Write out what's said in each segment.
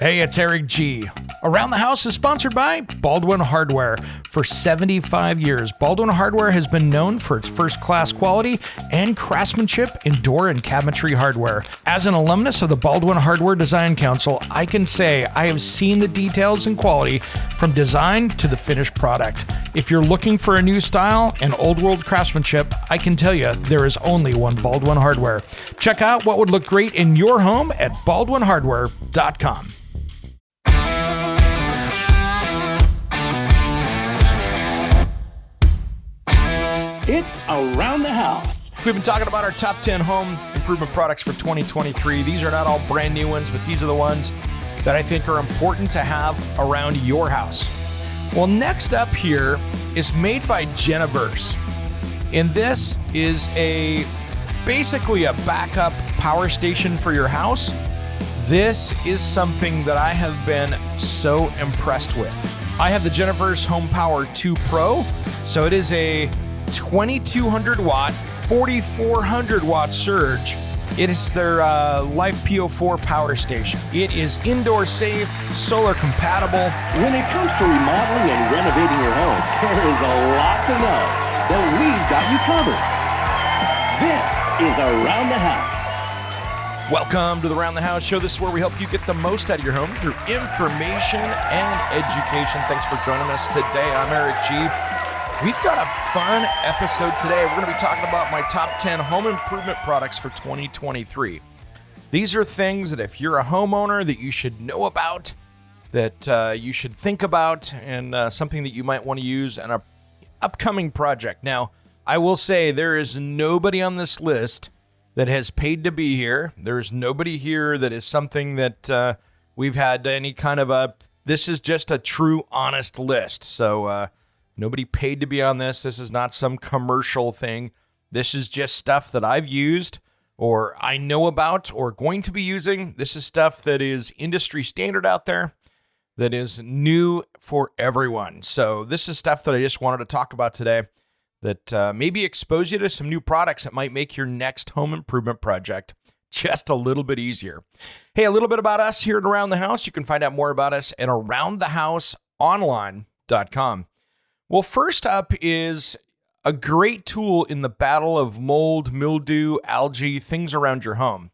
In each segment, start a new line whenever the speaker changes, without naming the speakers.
Hey, it's Eric G. Around the House is sponsored by Baldwin Hardware. For 75 years, Baldwin Hardware has been known for its first-class quality and craftsmanship in door and cabinetry hardware. As an alumnus of the Baldwin Hardware Design Council, I can say I have seen the details and quality from design to the finished product. If you're looking for a new style and old-world craftsmanship, I can tell you there is only one Baldwin Hardware. Check out what would look great in your home at baldwinhardware.com.
It's Around the House.
We've been talking about our top 10 home improvement products for 2023. These are not all brand new ones, but these are the ones that I think are important to have around your house. Well, next up here is made by Jeniverse. And this is basically a backup power station for your house. This is something that I have been so impressed with. I have the Jeniverse Home Power 2 Pro. So it is a 2200 watt, 4400 watt surge. It is their Life PO4 power station. It is indoor safe, solar compatible.
When it comes to remodeling and renovating your home, there is a lot to know, but we've got you covered. This is Around the House.
Welcome to the Around the House show. This is where we help you get the most out of your home through information and education. Thanks for joining us today. I'm Eric G. We've got a fun episode today. We're going to be talking about my top 10 home improvement products for 2023. These are things that if you're a homeowner that you should know about, that you should think about, and something that you might want to use in an upcoming project. Now, I will say there is nobody on this list that has paid to be here. There's nobody here that is something that we've had any kind of this is just a true, honest list. So, nobody paid to be on this. This is not some commercial thing. This is just stuff that I've used or I know about or going to be using. This is stuff that is industry standard out there that is new for everyone. So this is stuff that I just wanted to talk about today that maybe expose you to some new products that might make your next home improvement project just a little bit easier. Hey, a little bit about us here at Around the House. You can find out more about us at aroundthehouseonline.com. Well, first up is a great tool in the battle of mold, mildew, algae, things around your home.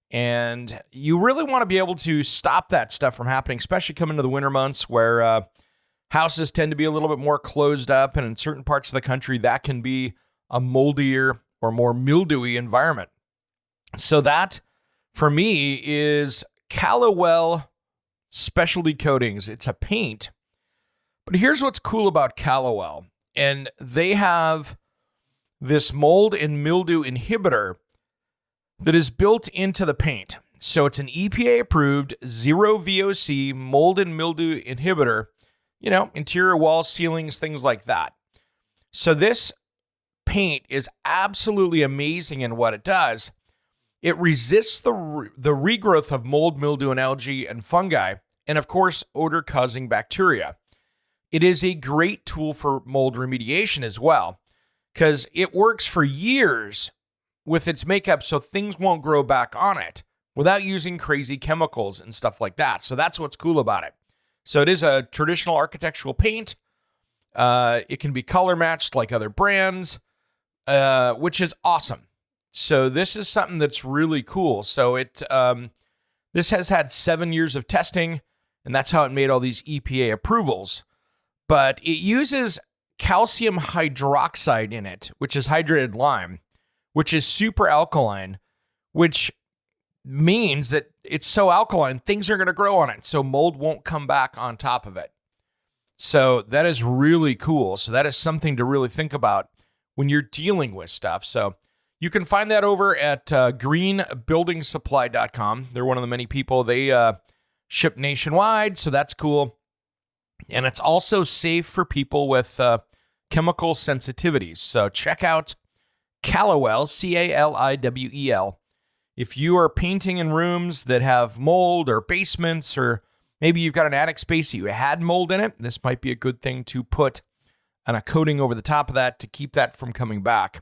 And you really want to be able to stop that stuff from happening, especially coming to the winter months where houses tend to be a little bit more closed up. And in certain parts of the country, that can be a moldier or more mildewy environment. So that, for me, is Callowell Specialty Coatings. It's a paint. But here's what's cool about Callowell, and they have this mold and mildew inhibitor that is built into the paint. So it's an EPA-approved zero VOC mold and mildew inhibitor, interior wall ceilings, things like that. So this paint is absolutely amazing in what it does. It resists the regrowth of mold, mildew, and algae and fungi, and of course, odor-causing bacteria. It is a great tool for mold remediation as well, because it works for years with its makeup so things won't grow back on it without using crazy chemicals and stuff like that. So that's what's cool about it. So it is a traditional architectural paint. It can be color matched like other brands, which is awesome. So this is something that's really cool. So this has had 7 years of testing, and that's how it made all these EPA approvals. But it uses calcium hydroxide in it, which is hydrated lime, which is super alkaline, which means that it's so alkaline, things are going to grow on it, so mold won't come back on top of it. So that is really cool. So that is something to really think about when you're dealing with stuff. So you can find that over at greenbuildingsupply.com. They're one of the many people. They ship nationwide, so that's cool. And it's also safe for people with chemical sensitivities. So check out Callowell, Caliwell. If you are painting in rooms that have mold or basements, or maybe you've got an attic space that you had mold in it, this might be a good thing to put on a coating over the top of that to keep that from coming back.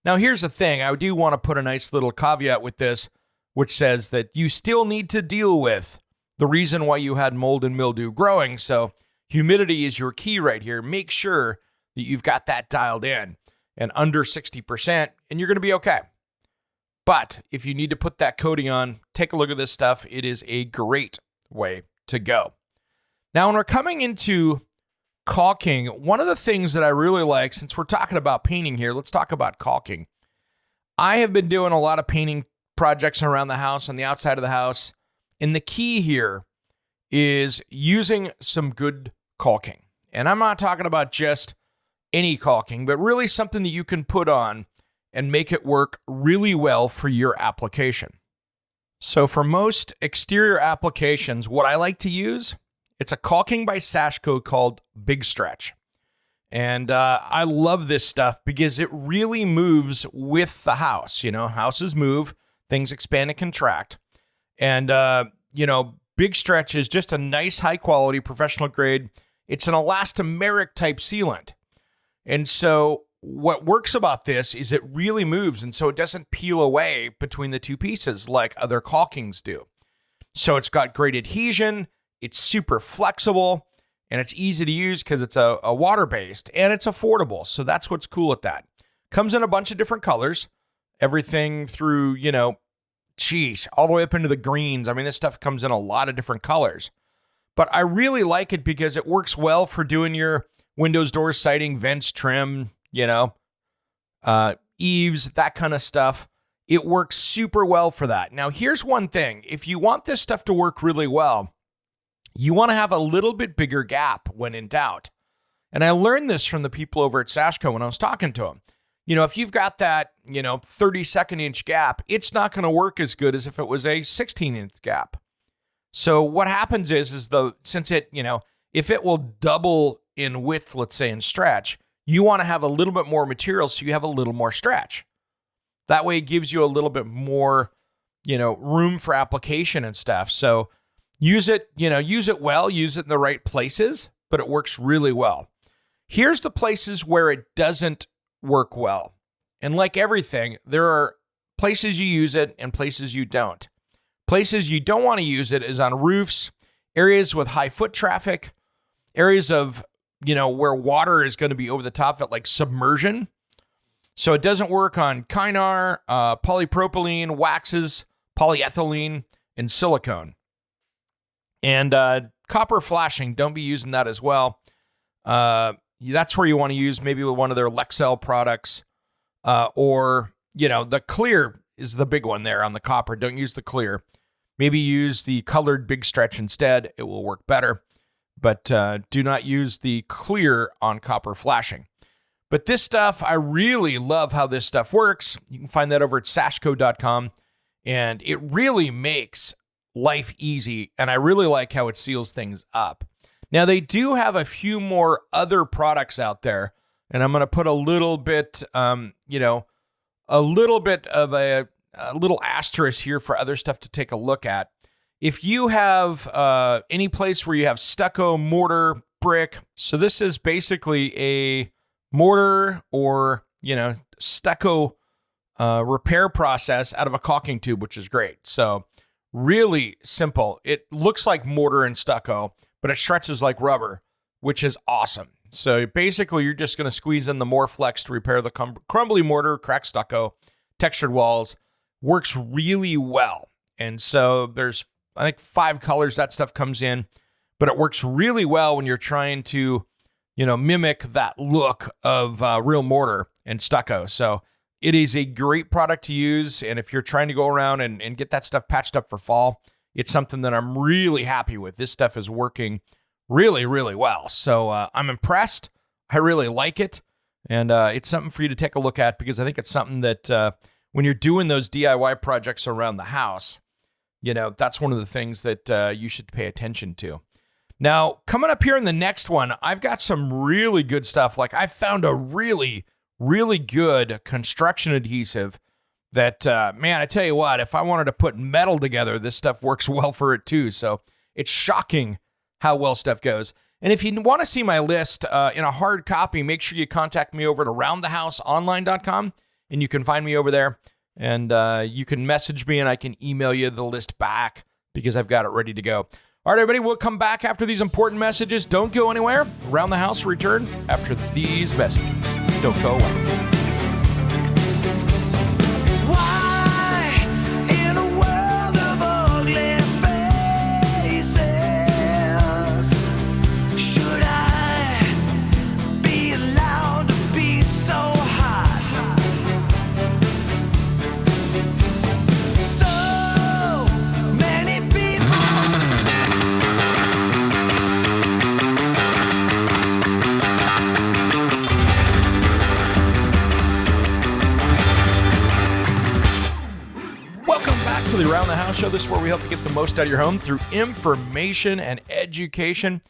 Now, here's the thing. I do want to put a nice little caveat with this, which says that you still need to deal with the reason why you had mold and mildew growing. So humidity is your key right here. Make sure that you've got that dialed in and under 60%, and you're going to be okay. But if you need to put that coating on, take a look at this stuff. It is a great way to go. Now, when we're coming into caulking, one of the things that I really like, since we're talking about painting here, let's talk about caulking. I have been doing a lot of painting projects around the house, on the outside of the house, and the key here is using some good caulking. And I'm not talking about just any caulking, but really something that you can put on and make it work really well for your application. So for most exterior applications, what I like to use, it's a caulking by Sashco called Big Stretch. And I love this stuff because it really moves with the house. You know, houses move, things expand and contract. And, Big Stretch is just a nice, high quality, professional grade. It's an elastomeric type sealant. And so what works about this is it really moves. And so it doesn't peel away between the two pieces like other caulkings do. So it's got great adhesion. It's super flexible. And it's easy to use because it's a water-based and it's affordable. So that's what's cool at that. Comes in a bunch of different colors. Everything through, all the way up into the greens. I mean, this stuff comes in a lot of different colors. But I really like it because it works well for doing your windows, doors, siding, vents, trim, eaves, that kind of stuff. It works super well for that. Now, here's one thing. If you want this stuff to work really well, you want to have a little bit bigger gap when in doubt. And I learned this from the people over at Sashco when I was talking to them. If you've got that, 32nd inch gap, it's not going to work as good as if it was a 16-inch gap. So what happens is if it will double in width, let's say in stretch, you want to have a little bit more material so you have a little more stretch. That way it gives you a little bit more, room for application and stuff. So use it well, use it in the right places, but it works really well. Here's the places where it doesn't work well. And like everything, there are places you use it and places you don't. Places you don't want to use it is on roofs, areas with high foot traffic, areas of, where water is going to be over the top of it, like submersion. So it doesn't work on Kynar, polypropylene, waxes, polyethylene, and silicone. And copper flashing, don't be using that as well. That's where you want to use maybe with one of their Lexel products, or the clear is the big one there on the copper. Don't use the clear. Maybe use the colored Big Stretch instead. It will work better, but do not use the clear on copper flashing. But this stuff, I really love how this stuff works. You can find that over at sashco.com, and it really makes life easy, and I really like how it seals things up. Now, they do have a few more other products out there, and I'm going to put a little bit, a little bit of a little asterisk here for other stuff to take a look at. If you have any place where you have stucco, mortar, brick, so this is basically a mortar or, stucco repair process out of a caulking tube, which is great. So really simple. It looks like mortar and stucco, but it stretches like rubber, which is awesome. So basically, you're just going to squeeze in the Morflex to repair the crumbly mortar, cracked stucco, textured walls. Works really well. And so there's, I think, 5 colors that stuff comes in, but it works really well when you're trying to, mimic that look of real mortar and stucco. So it is a great product to use. And if you're trying to go around and get that stuff patched up for fall, it's something that I'm really happy with. This stuff is working really, really well. So I'm impressed. I really like it. And it's something for you to take a look at because I think it's something that when you're doing those DIY projects around the house, that's one of the things that you should pay attention to. Now, coming up here in the next one, I've got some really good stuff. Like I found a really, really good construction adhesive that, I tell you what, if I wanted to put metal together, this stuff works well for it too. So it's shocking how well stuff goes. And if you want to see my list in a hard copy, make sure you contact me over at aroundthehouseonline.com, and you can find me over there. And you can message me, and I can email you the list back because I've got it ready to go. All right, everybody, we'll come back after these important messages. Don't go anywhere. Around the House will return after these messages. Don't go away. To the Around the House show. This is where we help you get the most out of your home through information and education.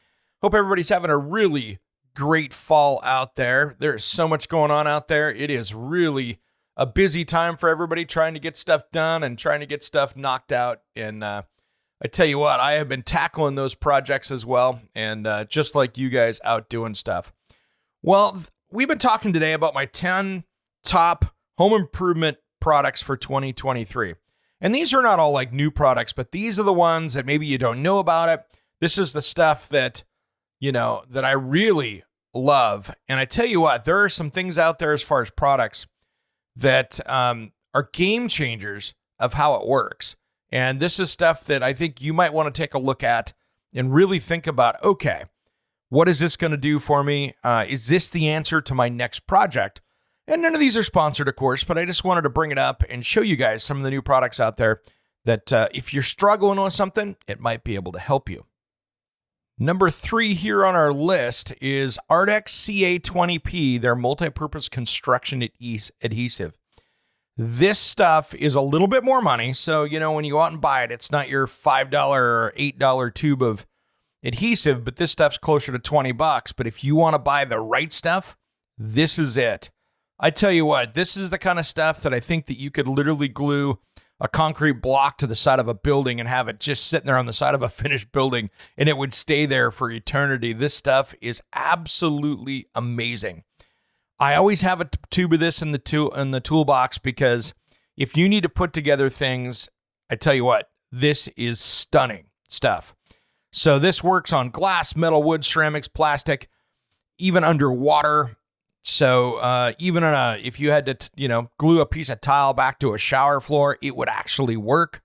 Hope everybody's having a really great fall out there. There's so much going on out there. It is really a busy time for everybody trying to get stuff done and trying to get stuff knocked out. And I tell you what, I have been tackling those projects as well. And just like you guys out doing stuff. Well, we've been talking today about my 10 top home improvement products for 2023. And these are not all like new products, but these are the ones that maybe you don't know about it. This is the stuff that, that I really love. And I tell you what, there are some things out there as far as products that are game changers of how it works. And this is stuff that I think you might want to take a look at and really think about, okay, what is this going to do for me? Is this the answer to my next project? And none of these are sponsored, of course, but I just wanted to bring it up and show you guys some of the new products out there that if you're struggling with something, it might be able to help you. Number 3 here on our list is Ardex CA20P, their multi-purpose construction adhesive. This stuff is a little bit more money, so when you go out and buy it, it's not your $5 or $8 tube of adhesive, but this stuff's closer to $20. But if you want to buy the right stuff, this is it. I tell you what, this is the kind of stuff that I think that you could literally glue a concrete block to the side of a building and have it just sitting there on the side of a finished building, and it would stay there for eternity. This stuff is absolutely amazing. I always have a tube of this in the toolbox because if you need to put together things, I tell you what, this is stunning stuff. So this works on glass, metal, wood, ceramics, plastic, even underwater. So even if you had to, glue a piece of tile back to a shower floor, it would actually work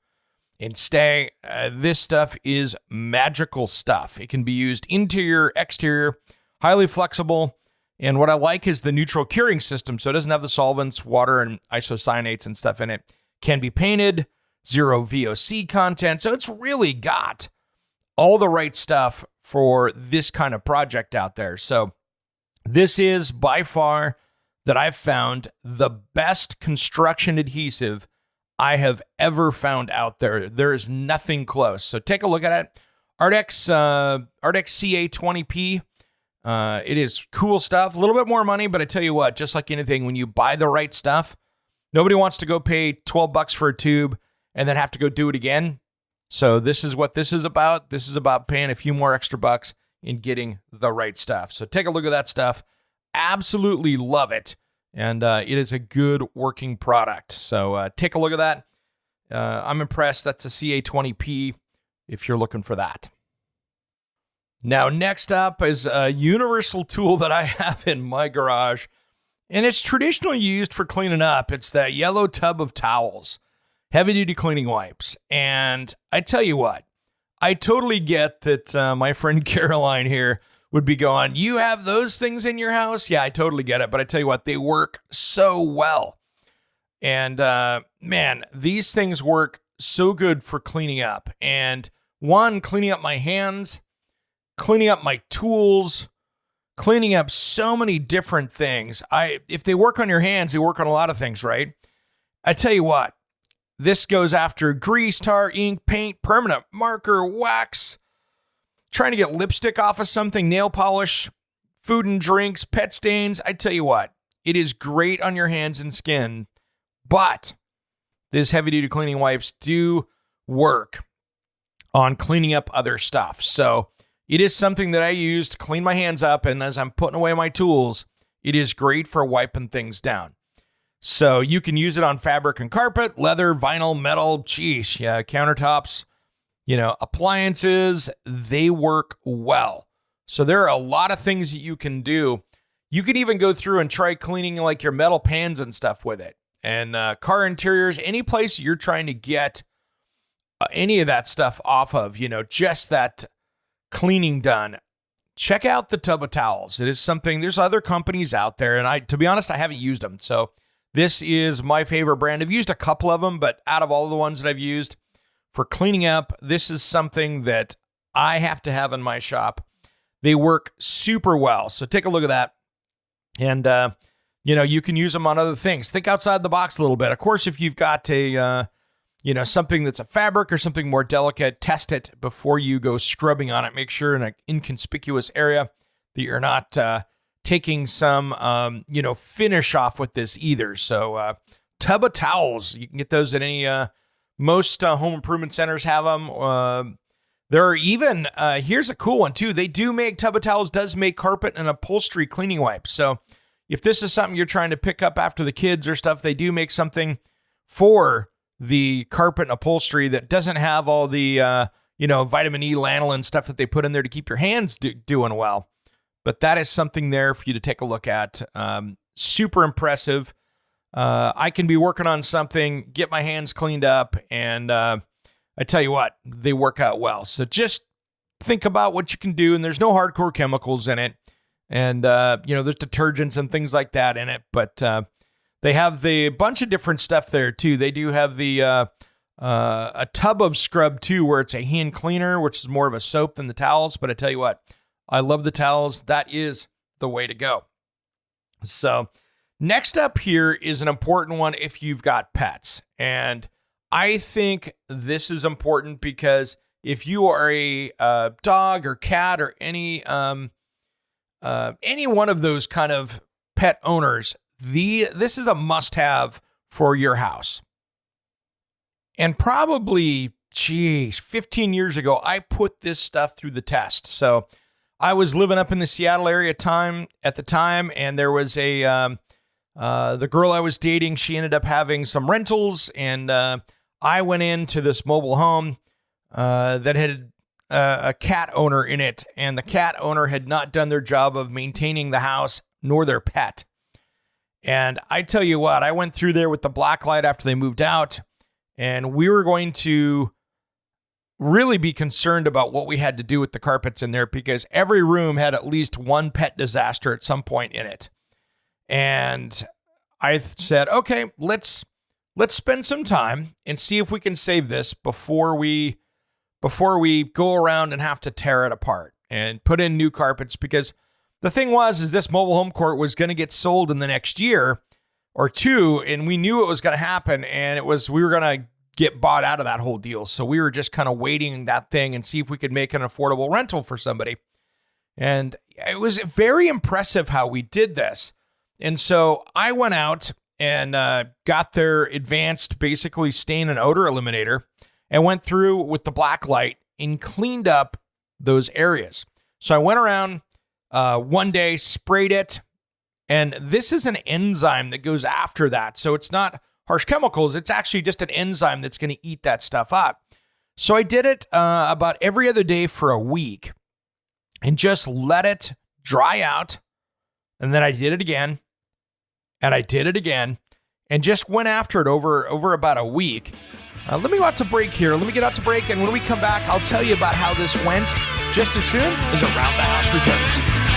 and stay. This stuff is magical stuff. It can be used interior, exterior, highly flexible. And what I like is the neutral curing system. So it doesn't have the solvents, water, and isocyanates and stuff in it. Can be painted, 0 VOC content. So it's really got all the right stuff for this kind of project out there. So this is by far that I've found the best construction adhesive I have ever found out there. There is nothing close. So take a look at it. Ardex CA20P. It is cool stuff. A little bit more money, but I tell you what, just like anything, when you buy the right stuff, nobody wants to go pay $12 for a tube and then have to go do it again. So this is what this is about. This is about paying a few more extra bucks in getting the right stuff. So take a look at that stuff. Absolutely love it. And it is a good working product. So take a look at that. I'm impressed. That's a CA20P if you're looking for that. Now, next up is a universal tool that I have in my garage. And it's traditionally used for cleaning up. It's that yellow tub of towels, heavy-duty cleaning wipes. And I tell you what, I totally get that my friend Caroline here would be going, you have those things in your house? Yeah, I totally get it. But I tell you what, they work so well. And man, these things work so good for cleaning up. And one, cleaning up my hands, cleaning up my tools, cleaning up so many different things. If they work on your hands, they work on a lot of things, right? I tell you what, this goes after grease, tar, ink, paint, permanent marker, wax, trying to get lipstick off of something, nail polish, food and drinks, pet stains. I tell you what, it is great on your hands and skin, but these heavy-duty cleaning wipes do work on cleaning up other stuff. So it is something that I use to clean my hands up, and as I'm putting away my tools, it is great for wiping things down. So you can use it on fabric and carpet, leather, vinyl, metal, countertops, appliances, they work well. So there are a lot of things that you can do. You could even go through and try cleaning like your metal pans and stuff with it. And car interiors, any place you're trying to get any of that stuff off of, just that cleaning done. Check out the tub of towels. It is something, there's other companies out there, and to be honest, I haven't used them. So this is my favorite brand. I've used a couple of them, but out of all the ones that I've used for cleaning up, this is something that I have to have in my shop. They work super well. So take a look at that. And, you can use them on other things. Think outside the box a little bit. Of course, if you've got something that's a fabric or something more delicate, test it before you go scrubbing on it. Make sure in an inconspicuous area that you're not taking some, finish off with this either. So tub of towels, you can get those at any, most home improvement centers have them. There are even, here's a cool one too. They do make, tub of towels does make carpet and upholstery cleaning wipes. So if this is something you're trying to pick up after the kids or stuff, they do make something for the carpet and upholstery that doesn't have all the, vitamin E, lanolin stuff that they put in there to keep your hands doing well. But that is something there for you to take a look at. Super impressive. I can be working on something, get my hands cleaned up, and I tell you what, they work out well. So just think about what you can do, and there's no hardcore chemicals in it. And, there's detergents and things like that in it, but they have the bunch of different stuff there too. They do have the a tub of scrub too, where it's a hand cleaner, which is more of a soap than the towels. But I tell you what, I love the towels. That is the way to go. So next up here is an important one if you've got pets. And I think this is important because if you are a dog or cat or any one of those kind of pet owners, this is a must-have for your house. And probably, 15 years ago, I put this stuff through the test. So I was living up in the Seattle area at the time, and there was the girl I was dating, she ended up having some rentals, and I went into this mobile home that had a cat owner in it, and the cat owner had not done their job of maintaining the house nor their pet. And I tell you what, I went through there with the black light after they moved out, and we were going to really be concerned about what we had to do with the carpets in there because every room had at least one pet disaster at some point in it. And I said, okay, let's spend some time and see if we can save this before we go around and have to tear it apart and put in new carpets, because the thing is this mobile home court was going to get sold in the next year or two, and we knew it was going to happen, and we were going to get bought out of that whole deal. So we were just kind of waiting that thing and see if we could make an affordable rental for somebody. And it was very impressive how we did this. And so I went out and got their advanced, basically stain and odor eliminator, and went through with the black light and cleaned up those areas. So I went around one day, sprayed it, and this is an enzyme that goes after that. So it's not harsh chemicals. It's actually just an enzyme that's going to eat that stuff up. So I did it about every other day for a week and just let it dry out. And then I did it again, and I did it again, and just went after it over about a week. Let me go out to break here. Let me get out to break, and when we come back, I'll tell you about how this went just as soon as Around the House returns.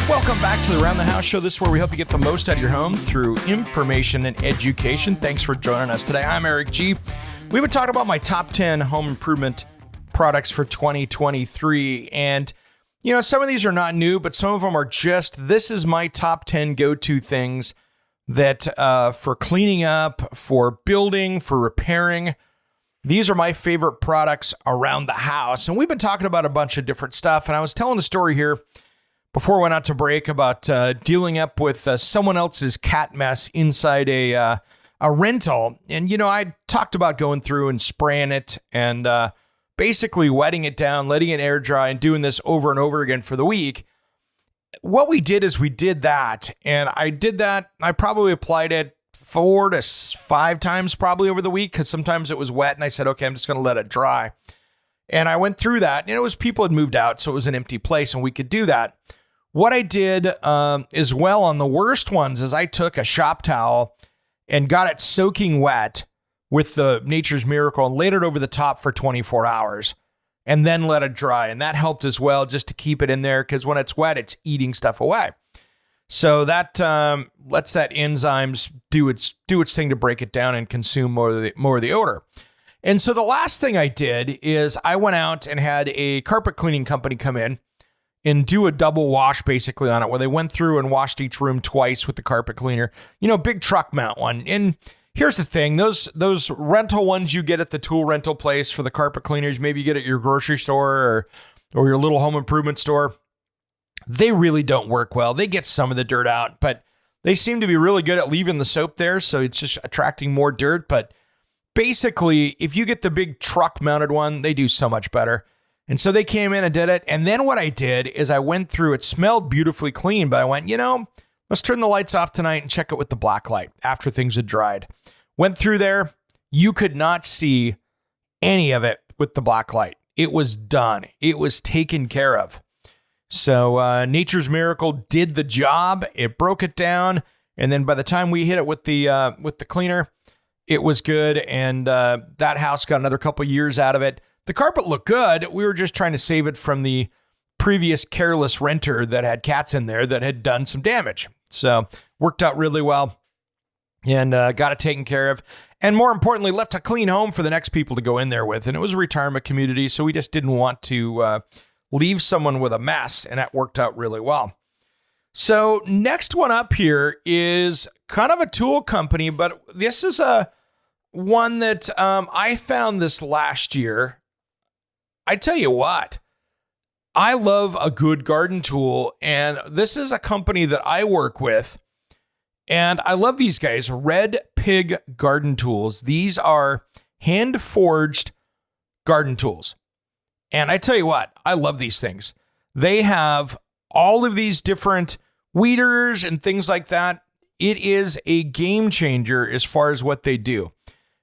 Welcome back to the Around the House show. This is where we help you get the most out of your home through information and education. Thanks for joining us today. I'm Eric G. We've been talking about my top 10 home improvement products for 2023. And some of these are not new, but some of them are just, this is my top 10 go-to things that for cleaning up, for building, for repairing. These are my favorite products around the house. And we've been talking about a bunch of different stuff. And I was telling a story here before we went out to break about dealing up with someone else's cat mess inside a rental. And, I talked about going through and spraying it and basically wetting it down, letting it air dry, and doing this over and over again for the week. What we did is we did that, and I did that. I probably applied it 4 to 5 times probably over the week because sometimes it was wet, and I said, okay, I'm just going to let it dry. And I went through that, and it was people had moved out, so it was an empty place, and we could do that. What I did as well on the worst ones is I took a shop towel and got it soaking wet with the Nature's Miracle and laid it over the top for 24 hours. And then let it dry. And that helped as well, just to keep it in there, because when it's wet, it's eating stuff away. So that lets that enzymes do its thing to break it down and consume more of the odor. And so the last thing I did is I went out and had a carpet cleaning company come in and do a double wash basically on it, where they went through and washed each room twice with the carpet cleaner, big truck mount one. And here's the thing, those rental ones you get at the tool rental place for the carpet cleaners, maybe you get at your grocery store or your little home improvement store, they really don't work well. They get some of the dirt out, but they seem to be really good at leaving the soap there, so it's just attracting more dirt. But basically, if you get the big truck mounted one, they do so much better. And so they came in and did it. And then what I did is I went through, it smelled beautifully clean, but I went, let's turn the lights off tonight and check it with the black light after things had dried. Went through there. You could not see any of it with the black light. It was done. It was taken care of. So Nature's Miracle did the job. It broke it down. And then by the time we hit it with the cleaner, it was good. And that house got another couple years out of it. The carpet looked good. We were just trying to save it from the previous careless renter that had cats in there that had done some damage. So worked out really well and got it taken care of. And more importantly, left a clean home for the next people to go in there with. And it was a retirement community, so we just didn't want to leave someone with a mess, and that worked out really well. So next one up here is kind of a tool company, but this is one that I found this last year. I tell you what, I love a good garden tool, and this is a company that I work with, and I love these guys, Red Pig Garden Tools. These are hand-forged garden tools, and I tell you what, I love these things. They have all of these different weeders and things like that. It is a game changer as far as what they do,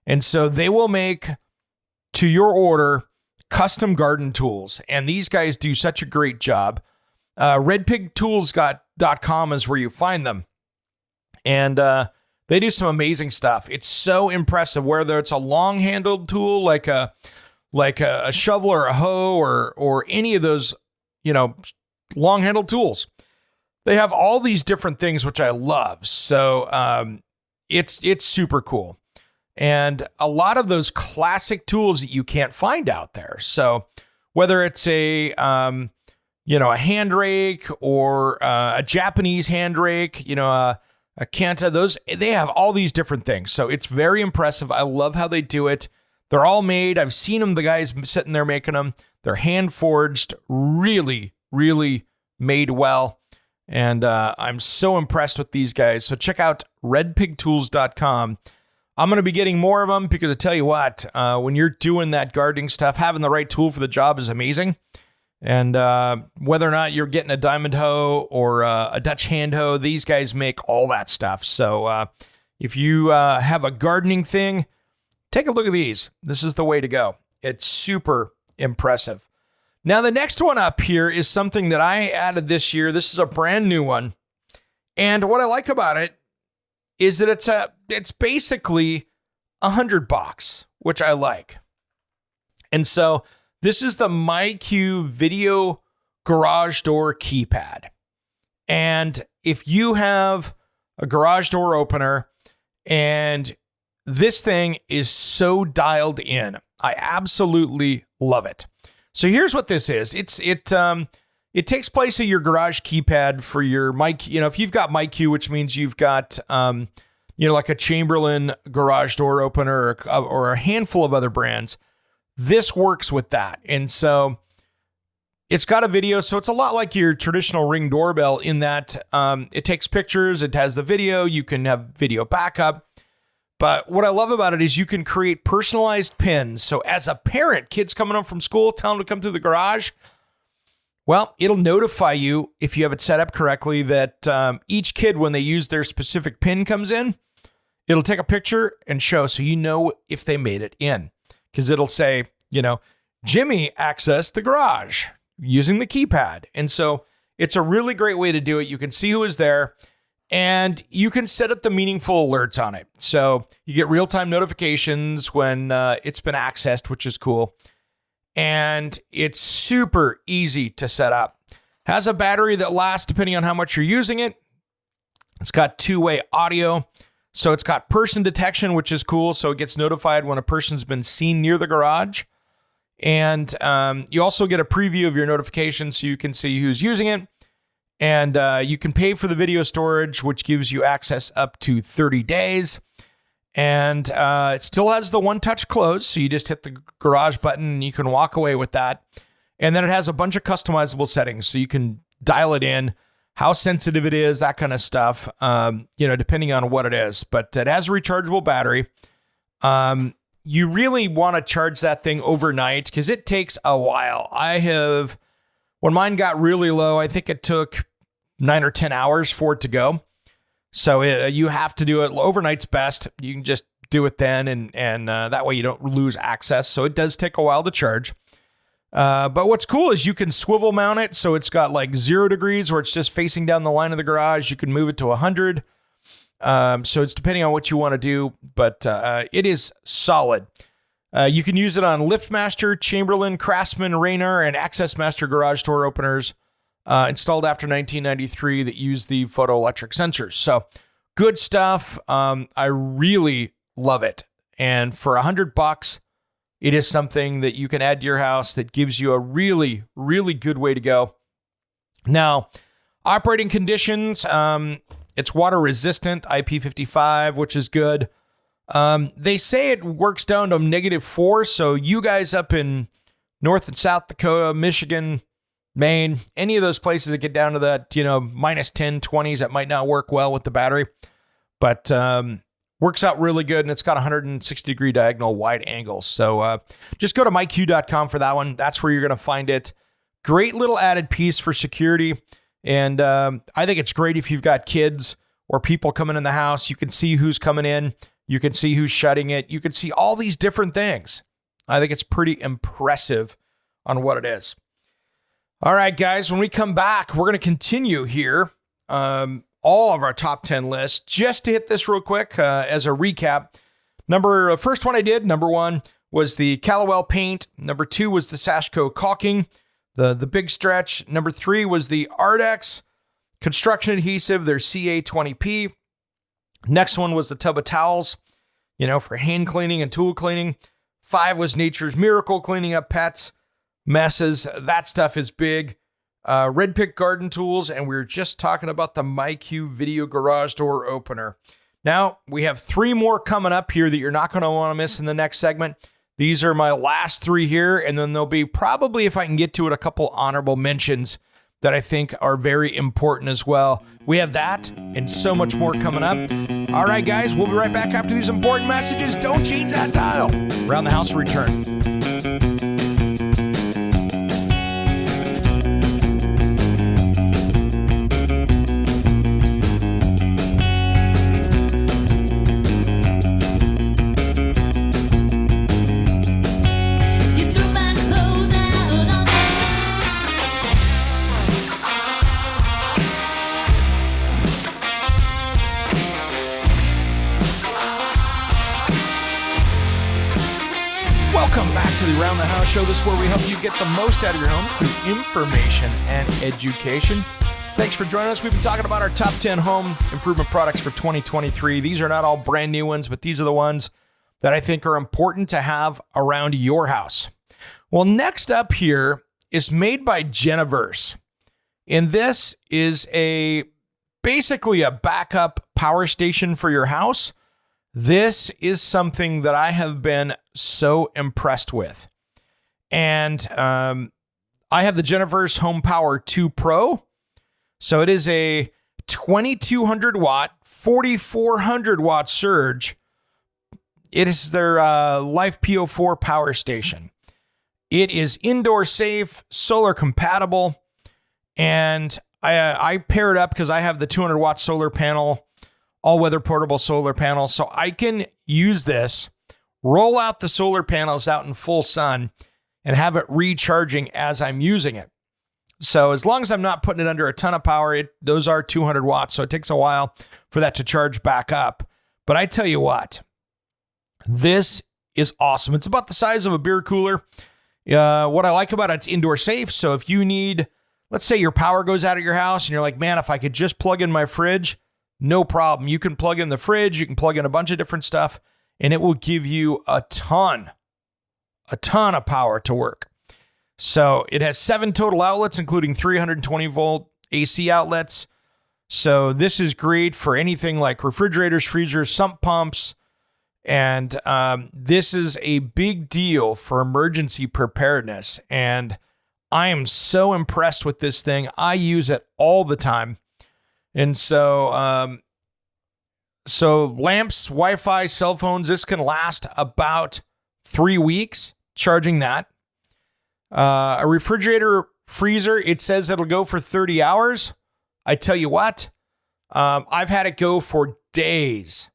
and so they will make, to your order, custom garden tools, and these guys do such a great job. redpigtools.com is where you find them, and they do some amazing stuff. It's so impressive, whether it's a long-handled tool like a shovel or a hoe or any of those, long-handled tools. They have all these different things, which I love. So it's super cool. And a lot of those classic tools that you can't find out there. So whether it's a hand rake or a Japanese hand rake, a Kanta, they have all these different things. So it's very impressive. I love how they do it. They're all made. I've seen them, the guys sitting there making them. They're hand forged, really, really made well. And I'm so impressed with these guys. So check out redpigtools.com. I'm going to be getting more of them because I tell you what, when you're doing that gardening stuff, having the right tool for the job is amazing. And whether or not you're getting a diamond hoe or a Dutch hand hoe, these guys make all that stuff. So if you have a gardening thing, take a look at these. This is the way to go. It's super impressive. Now, the next one up here is something that I added this year. This is a brand new one. And what I like about it is that it's basically $100, which I like. And so this is the MyQ Video Garage Door Keypad. And if you have a garage door opener, and this thing is so dialed in, I absolutely love it. So here's what this is. It's it takes place at your garage keypad for your mic. If you've got MyQ, which means you've got, like a Chamberlain garage door opener or a handful of other brands, this works with that. And so it's got a video. So it's a lot like your traditional Ring doorbell in that it takes pictures. It has the video. You can have video backup. But what I love about it is you can create personalized pins. So as a parent, kids coming home from school, tell them to come through the garage. Well, it'll notify you if you have it set up correctly that each kid, when they use their specific pin comes in, it'll take a picture and show so you know if they made it in. Because it'll say, Jimmy accessed the garage using the keypad. And so it's a really great way to do it. You can see who is there. And you can set up the meaningful alerts on it. So you get real-time notifications when it's been accessed, which is cool. And it's super easy to set up. Has a battery that lasts depending on how much you're using it. It's got two-way audio. So it's got person detection, which is cool. So it gets notified when a person's been seen near the garage. And you also get a preview of your notifications so you can see who's using it. And you can pay for the video storage, which gives you access up to 30 days. And it still has the one-touch close, so you just hit the garage button and you can walk away with that. And then it has a bunch of customizable settings, so you can dial it in, how sensitive it is, that kind of stuff, depending on what it is. But it has a rechargeable battery. You really want to charge that thing overnight because it takes a while. When mine got really low, I think it took 9 or 10 hours for it to go. So you have to do it. Overnight's best. You can just do it then, and that way you don't lose access. So it does take a while to charge. But what's cool is you can swivel mount it. So it's got like 0 degrees where it's just facing down the line of the garage. You can move it to 100. So it's depending on what you want to do, but it is solid. You can use it on LiftMaster, Chamberlain, Craftsman, Raynor, and AccessMaster garage door openers installed after 1993 that use the photoelectric sensors. So good stuff. I really love it. And for $100, it is something that you can add to your house that gives you a really, really good way to go. Now, operating conditions, it's water resistant, IP55, which is good. They say it works down to -4. So you guys up in North and South Dakota, Michigan, Maine, any of those places that get down to that, -10, -20s, that might not work well with the battery, but works out really good. And it's got 160-degree diagonal wide angles. So just go to myq.com for that one. That's where you're going to find it. Great little added piece for security. And I think it's great if you've got kids or people coming in the house. You can see who's coming in. You can see who's shutting it. You can see all these different things. I think it's pretty impressive on what it is. All right, guys, when we come back, we're going to continue here all of our top 10 lists. Just to hit this real quick as a recap. First one I did, number 1 was the Callawell paint. Number 2 was the Sashco caulking, the big stretch. Number 3 was the Ardex construction adhesive, their CA20P. Next one was the tub of towels, for hand cleaning and tool cleaning. 5 was Nature's Miracle, cleaning up pets, messes. That stuff is big. Red Pick garden tools, and we were just talking about the MyQ video garage door opener. Now, we have 3 more coming up here that you're not going to want to miss in the next segment. These are my last 3 here, and then there'll be probably, if I can get to it, a couple honorable mentions that I think are very important as well. We have that and so much more coming up. All right, guys, we'll be right back after these important messages. Don't change that dial. Around the House return. Welcome back to the Around the House show. This is where we help you get the most out of your home through information and education. Thanks for joining us. We've been talking about our top 10 home improvement products for 2023. These are not all brand new ones, but these are the ones that I think are important to have around your house. Well, next up here is made by Geniverse. And this is basically a backup power station for your house. This is something that I have been so impressed with. And I have the Jennifer's Home Power 2 Pro. So it is a 2200 watt, 4400 watt surge. It is their Life PO4 power station. It is indoor safe, solar compatible, and I pair it up because I have the 200 watt solar panel, all-weather portable solar panel, so I can use this, roll out the solar panels out in full sun, and have it recharging as I'm using it. So as long as I'm not putting it under a ton of power, those are 200 watts, so it takes a while for that to charge back up. But I tell you what, this is awesome. It's about the size of a beer cooler. What I like about it, it's indoor safe. So if you need, let's say your power goes out at your house and you're like, man, if I could just plug in my fridge, no problem. You can plug in the fridge, you can plug in a bunch of different stuff, and it will give you a ton of power to work. So it has 7 total outlets, including 320 volt AC outlets. So this is great for anything like refrigerators, freezers, sump pumps. And this is a big deal for emergency preparedness. And I am so impressed with this thing. I use it all the time. And so, lamps, Wi-Fi, cell phones, this can last about 3 weeks charging that. A refrigerator, freezer, it says it'll go for 30 hours. I tell you what, I've had it go for days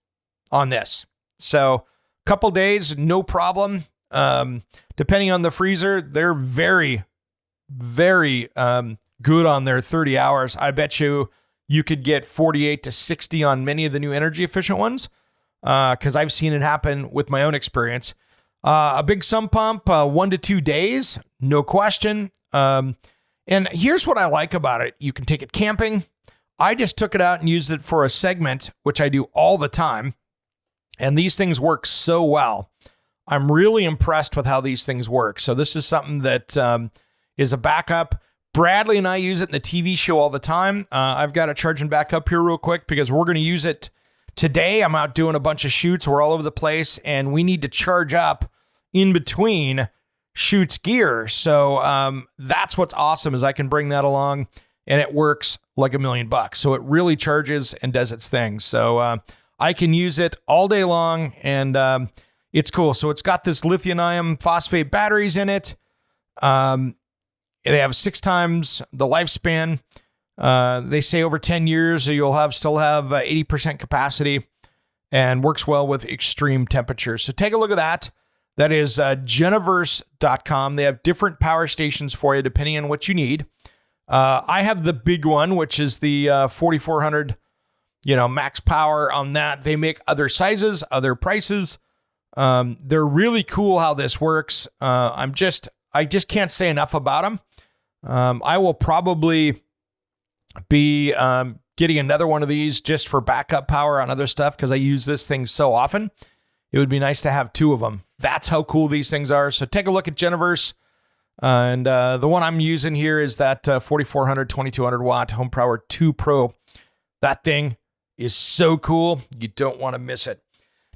on this. So a couple days, no problem. Depending on the freezer, they're very, very good on their 30 hours. I bet you could get 48 to 60 on many of the new energy efficient ones because I've seen it happen with my own experience. A big sump pump, 1 to 2 days, no question. And here's what I like about it. You can take it camping. I just took it out and used it for a segment, which I do all the time. And these things work so well. I'm really impressed with how these things work. So this is something that is a backup. Bradley and I use it in the TV show all the time. I've got it charging back up here real quick because we're going to use it today. I'm out doing a bunch of shoots. We're all over the place, and we need to charge up in between shoots gear. So that's what's awesome is I can bring that along, and it works like $1,000,000. So it really charges and does its thing. So I can use it all day long, and it's cool. So it's got this lithium ion phosphate batteries in it. They have 6 times the lifespan. They say over 10 years, you'll still have 80% capacity and works well with extreme temperatures. So take a look at that. That is Jenniverse.com. They have different power stations for you depending on what you need. I have the big one, which is the 4400, max power on that. They make other sizes, other prices. They're really cool how this works. I just can't say enough about them. I will probably be getting another one of these just for backup power on other stuff because I use this thing so often. It would be nice to have 2 of them. That's how cool these things are. So take a look at Jennifer's. And the one I'm using here is that 4400, 2200 watt Home Power 2 Pro. That thing is so cool. You don't want to miss it.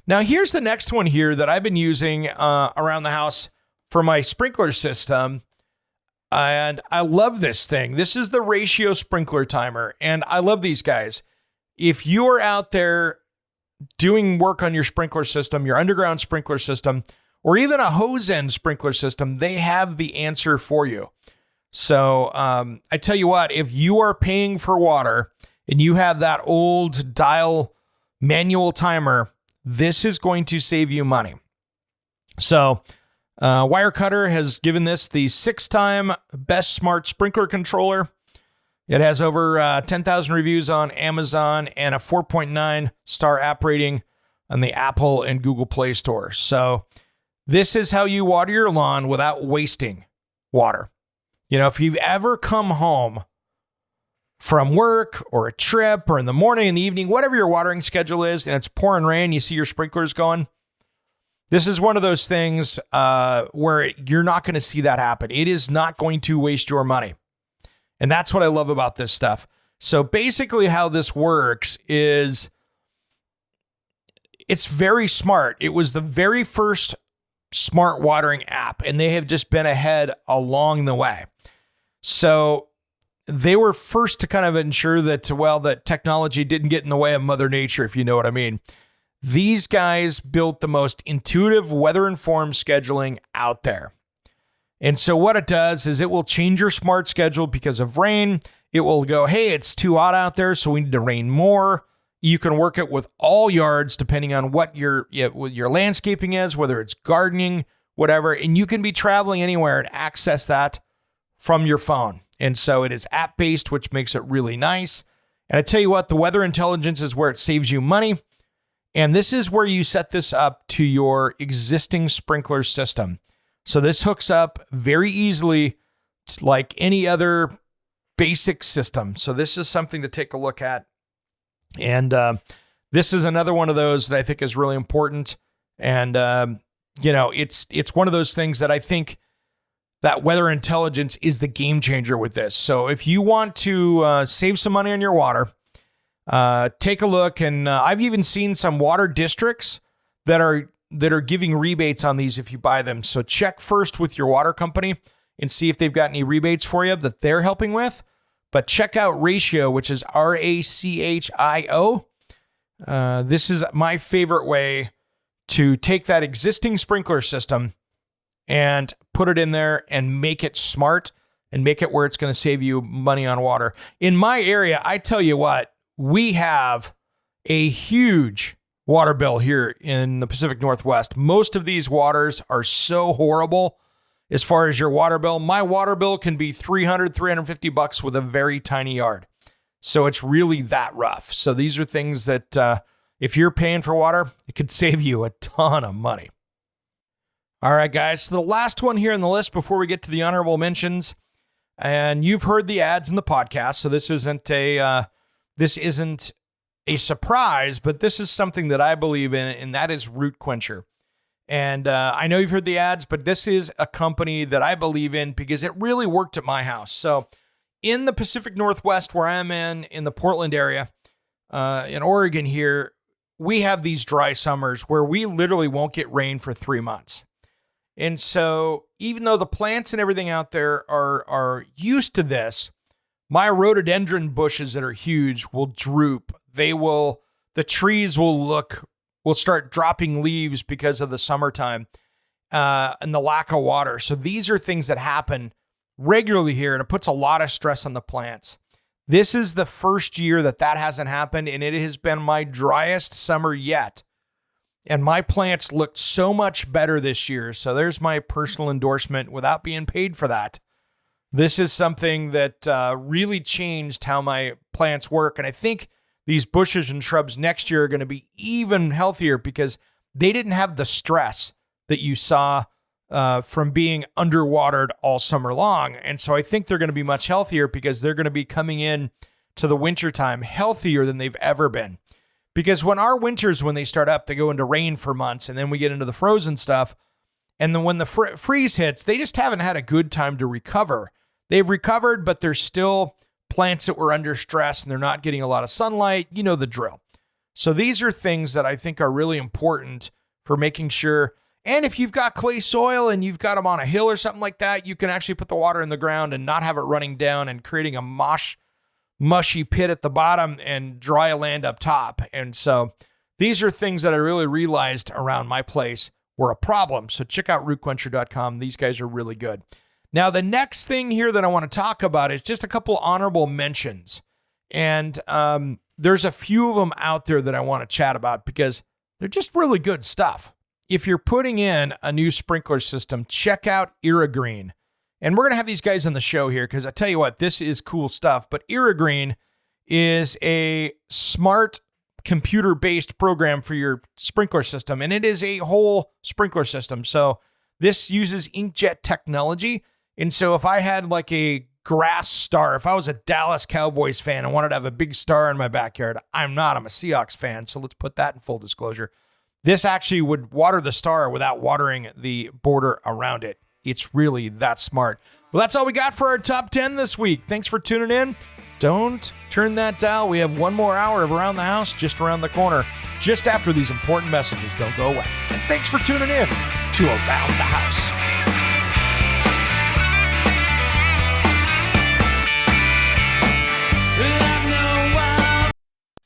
Now, here's the next one here that I've been using around the house for my sprinkler system. And I love this thing. This is the Ratio Sprinkler Timer. And I love these guys. If you are out there doing work on your sprinkler system, your underground sprinkler system, or even a hose end sprinkler system, they have the answer for you. So I tell you what, if you are paying for water and you have that old dial manual timer, this is going to save you money. So Wirecutter has given this the 6-time best smart sprinkler controller. It has over 10,000 reviews on Amazon and a 4.9 star app rating on the Apple and Google Play Store. So this is how you water your lawn without wasting water. If you've ever come home from work or a trip or in the morning, in the evening, whatever your watering schedule is, and it's pouring rain, you see your sprinklers going. This is one of those things where you're not going to see that happen. It is not going to waste your money. And that's what I love about this stuff. So basically how this works is it's very smart. It was the very first smart watering app, and they have just been ahead along the way. So they were first to kind of ensure that, well, that technology didn't get in the way of Mother Nature, if you know what I mean. These guys built the most intuitive weather-informed scheduling out there. And so what it does is it will change your smart schedule because of rain. It will go, hey, it's too hot out there, so we need to rain more. You can work it with all yards, depending on what your landscaping is, whether it's gardening, whatever. And you can be traveling anywhere and access that from your phone. And so it is app-based, which makes it really nice. And I tell you what, the weather intelligence is where it saves you money. And this is where you set this up to your existing sprinkler system. So this hooks up very easily like any other basic system. So this is something to take a look at. And this is another one of those that I think is really important. And, it's one of those things that I think that weather intelligence is the game changer with this. So if you want to save some money on your water, take a look. And I've even seen some water districts that are giving rebates on these if you buy them. So check first with your water company and see if they've got any rebates for you that they're helping with. But check out Ratio, which is RACHIO. This is my favorite way to take that existing sprinkler system and put it in there and make it smart and make it where it's going to save you money on water. In my area, I tell you what, we have a huge water bill here in the Pacific Northwest. Most of these waters are so horrible as far as your water bill. My water bill can be $350 with a very tiny yard. So it's really that rough. So these are things that if you're paying for water, it could save you a ton of money. All right, guys. So the last one here on the list before we get to the honorable mentions, and you've heard the ads in the podcast, so this isn't a surprise, but this is something that I believe in, and that is Root Quencher. And I know you've heard the ads, but this is a company that I believe in because it really worked at my house. So in the Pacific Northwest, where I'm in the Portland area, in Oregon here, we have these dry summers where we literally won't get rain for 3 months. And so even though the plants and everything out there are used to this, my rhododendron bushes that are huge will droop. The trees will start dropping leaves because of the summertime and the lack of water. So these are things that happen regularly here, and it puts a lot of stress on the plants. This is the first year that hasn't happened, and it has been my driest summer yet. And my plants looked so much better this year. So there's my personal endorsement without being paid for that. This is something that really changed how my plants work. And I think these bushes and shrubs next year are going to be even healthier because they didn't have the stress that you saw from being underwatered all summer long. And so I think they're going to be much healthier because they're going to be coming in to the wintertime healthier than they've ever been. Because when our winters, when they start up, they go into rain for months, and then we get into the frozen stuff. And then when the freeze hits, they just haven't had a good time to recover. They've recovered, but there's still plants that were under stress and they're not getting a lot of sunlight. You know the drill. So these are things that I think are really important for making sure. And if you've got clay soil and you've got them on a hill or something like that, you can actually put the water in the ground and not have it running down and creating a mushy pit at the bottom and dry land up top. And so these are things that I really realized around my place were a problem. So check out rootquencher.com. These guys are really good. Now, the next thing here that I want to talk about is just a couple honorable mentions. And there's a few of them out there that I want to chat about because they're just really good stuff. If you're putting in a new sprinkler system, check out Irrigreen. And we're going to have these guys on the show here because I tell you what, this is cool stuff. But Irrigreen is a smart computer-based program for your sprinkler system, and it is a whole sprinkler system. So this uses inkjet technology. And so if I had like a grass star, if I was a Dallas Cowboys fan and wanted to have a big star in my backyard, I'm not. I'm a Seahawks fan. So let's put that in full disclosure. This actually would water the star without watering the border around it. It's really that smart. Well, that's all we got for our top 10 this week. Thanks for tuning in. Don't turn that dial. We have one more hour of Around the House just around the corner, just after these important messages. Don't go away. And thanks for tuning in to Around the House.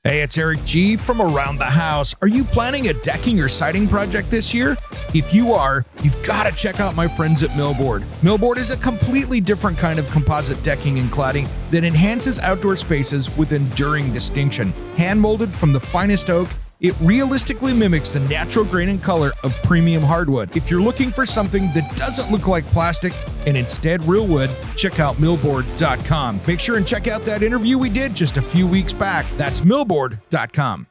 Hey, it's Eric G. from Around the House. Are you planning a decking or siding project this year? If you are, you've got to check out my friends at Millboard. Millboard is a completely different kind of composite decking and cladding that enhances outdoor spaces with enduring distinction. Hand-molded from the finest oak, it realistically mimics the natural grain and color of premium hardwood. If you're looking for something that doesn't look like plastic and instead real wood, check out millboard.com. Make sure and check out that interview we did just a few weeks back. That's millboard.com.